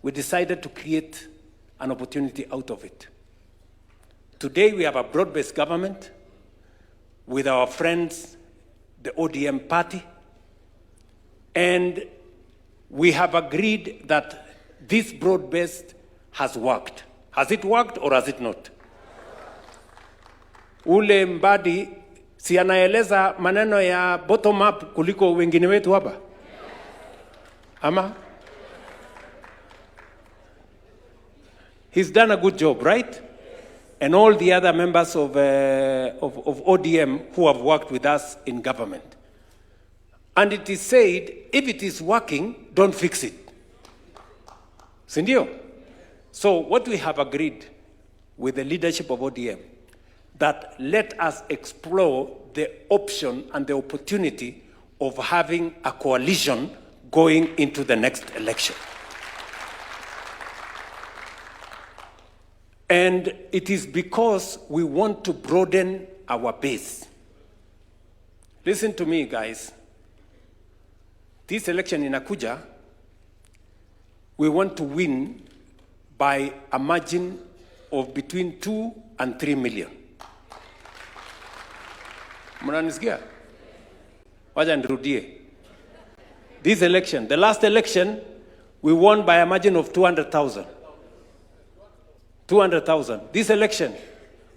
we decided to create an opportunity out of it. Today we have a broad-based government with our friends, the ODM party, and we have agreed that this broad-based has worked. Has it worked or has it not? Ule Mbadi si anaeleza maneno ya bottom up kuliko wengine wetu hapa? Ama? He's done a good job, right? And all the other members of ODM who have worked with us in government. And it is said, if it is working, don't fix it. Sindio? So what we have agreed with the leadership of ODM, that let us explore the option and the opportunity of having a coalition going into the next election. And it is because we want to broaden our base. Listen to me, guys. This election in Akuja, we want to win by a margin of between 2 and 3 million. Mnanisikia? Wacha nirudie. This election, the last election, we won by a margin of 200,000. 200,000. This election,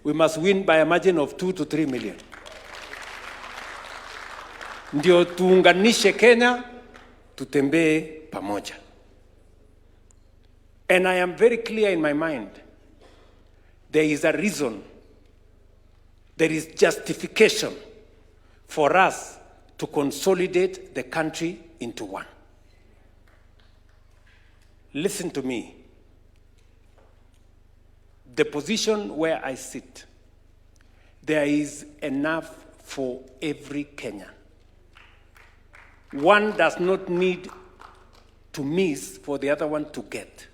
we must win by a margin of 2 to 3 million. Ndio tuunganishe Kenya, tutembee pamoja. And I am very clear in my mind, there is a reason, there is justification for us to consolidate the country into one. Listen to me. The position where I sit, there is enough for every Kenyan. One does not need to miss for the other one to get.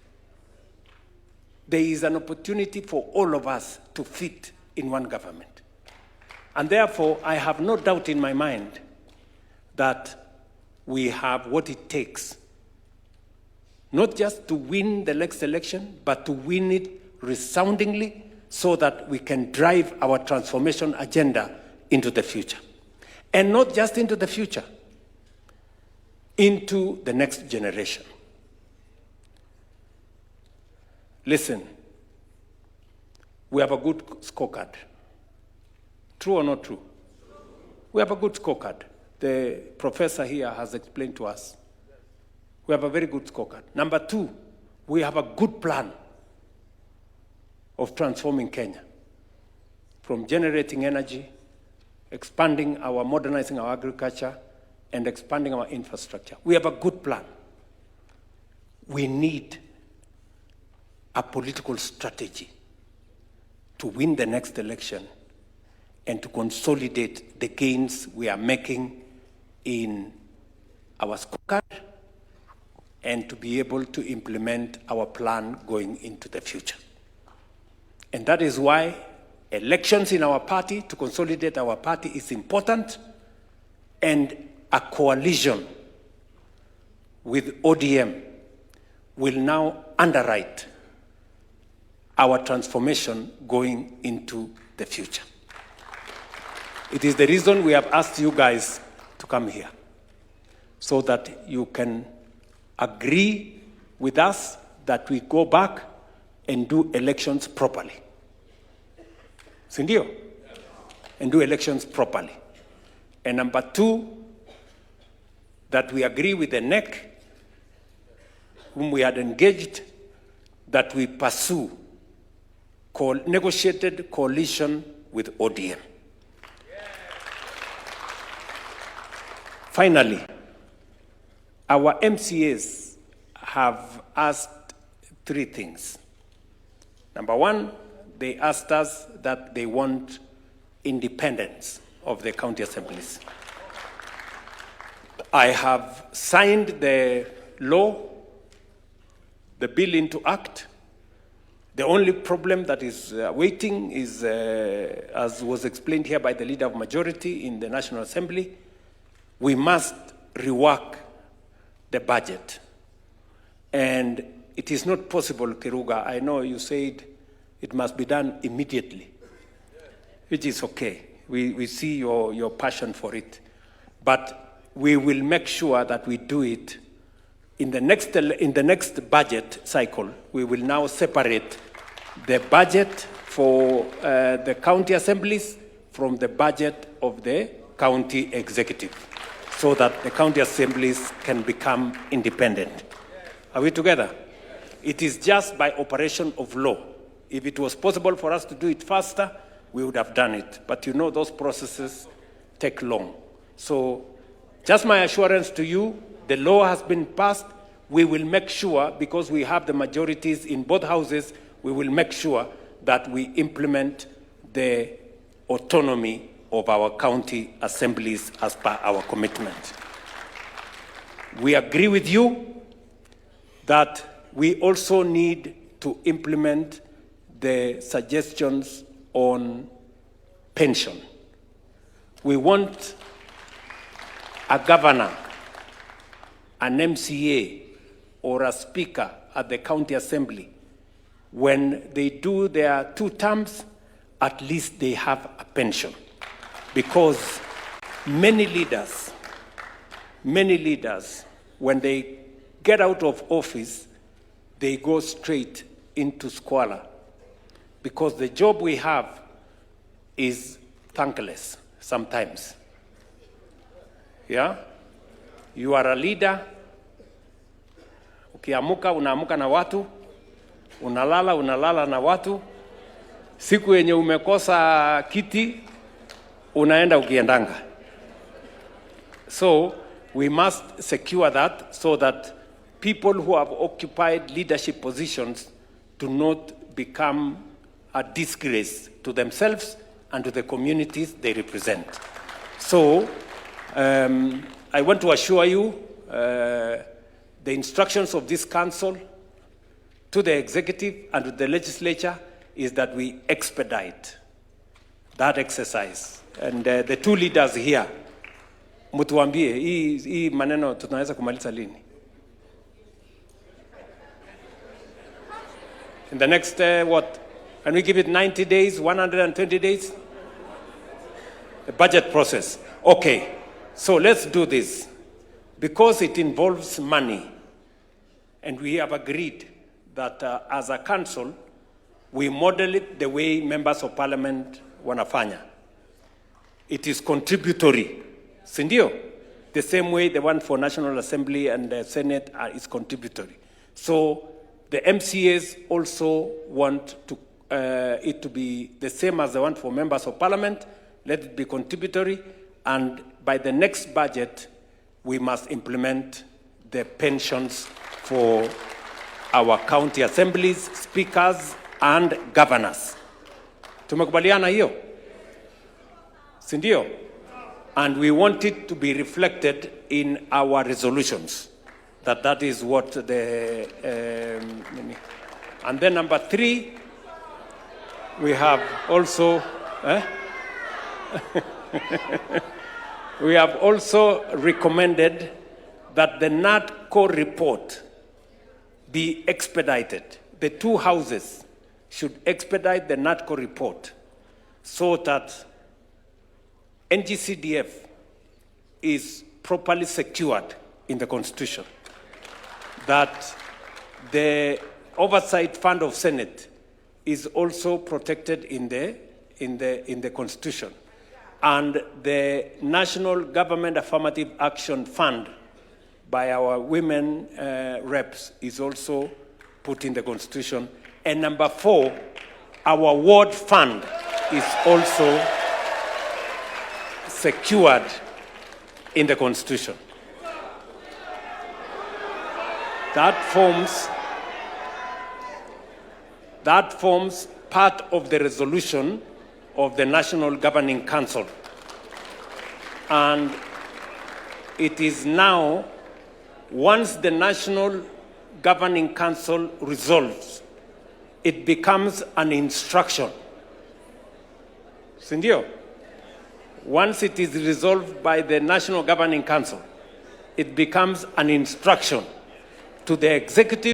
There is an opportunity for all of us to fit in one government. And therefore, I have no doubt in my mind that we have what it takes, not just to win the next election, but to win it resoundingly so that we can drive our transformation agenda into the future. And not just into the future, into the next generation. Listen, we have a good scorecard. True or not true? We have a good scorecard. The professor here has explained to us. We have a very good scorecard. Number two, we have a good plan of transforming Kenya, from generating energy, modernizing our agriculture, and expanding our infrastructure. We have a good plan. We need a political strategy to win the next election and to consolidate the gains we are making in our scorecard and to be able to implement our plan going into the future. And that is why elections in our party, to consolidate our party, is important, and a coalition with ODM will now underwrite our transformation going into the future. It is the reason we have asked you guys to come here, so that you can agree with us that we go back and do elections properly. Sindio? And do elections properly. And number two, that we agree with the NEC, whom we had engaged, that we pursue negotiated coalition with ODM. Finally, our MCAs have asked three things. Number one, they asked us that they want independence of the county assemblies. I have signed the law, the bill into act. The only problem that is waiting is, as was explained here by the leader of majority in the National Assembly, we must rework the budget. And it is not possible, Kiruga. I know you said it must be done immediately, which is okay. We see your passion for it. But we will make sure that we do it in the next budget cycle. We will now separate the budget for the county assemblies from the budget of the county executive, so that the county assemblies can become independent. Are we together? It is just by operation of law. If it was possible for us to do it faster, we would have done it. But you know those processes take long. So just my assurance to you, the law has been passed. We will make sure, because we have the majorities in both houses, we will make sure that we implement the autonomy of our county assemblies as per our commitment. We agree with you that we also need to implement the suggestions on pension. We want a governor, an MCA, or a speaker at the county assembly. When they do their 2 terms, at least they have a pension. Because many leaders, when they get out of office, they go straight into squalor. Because the job we have is thankless sometimes. Yeah? You are a leader. Ukiamuka, unaamuka na watu. Unalala na watu. Siku yenye umekosa kiti, unaenda ukiendanga. So we must secure that so that people who have occupied leadership positions do not become a disgrace to themselves and to the communities they represent. So I want to assure you the instructions of this council to the executive and to the legislature is that we expedite that exercise. And the 2 leaders here, mutuambie, hii maneno tunaweza kumaliza lini? In the next, what? Can we give it 90 days, 120 days? The budget process. Okay, so let's do this. Because it involves money, and we have agreed that as a council, we model it the way members of parliament wanafanya. It is contributory. Sindio? The same way the one for National Assembly and the Senate is contributory. So the MCAs also want to, it to be the same as the one for members of parliament. Let it be contributory. And by the next budget, we must implement the pensions for our county assemblies, speakers, and governors. Tumekubaliana hiyo? Sindio? And we want it to be reflected in our resolutions. That is what the... and then number 3, we have also... we have also recommended that the NADCO report be expedited. The 2 houses should expedite the NADCO report so that NGCDF is properly secured in the Constitution, that the oversight fund of Senate is also protected in the Constitution, and the National Government Affirmative Action Fund by our women reps is also put in the Constitution. And number 4, our ward fund is also secured in the Constitution. That forms part of the resolution of the National Governing Council. And it is now, once the National Governing Council resolves, it becomes an instruction. Sindio? Once it is resolved by the National Governing Council, it becomes an instruction to the executive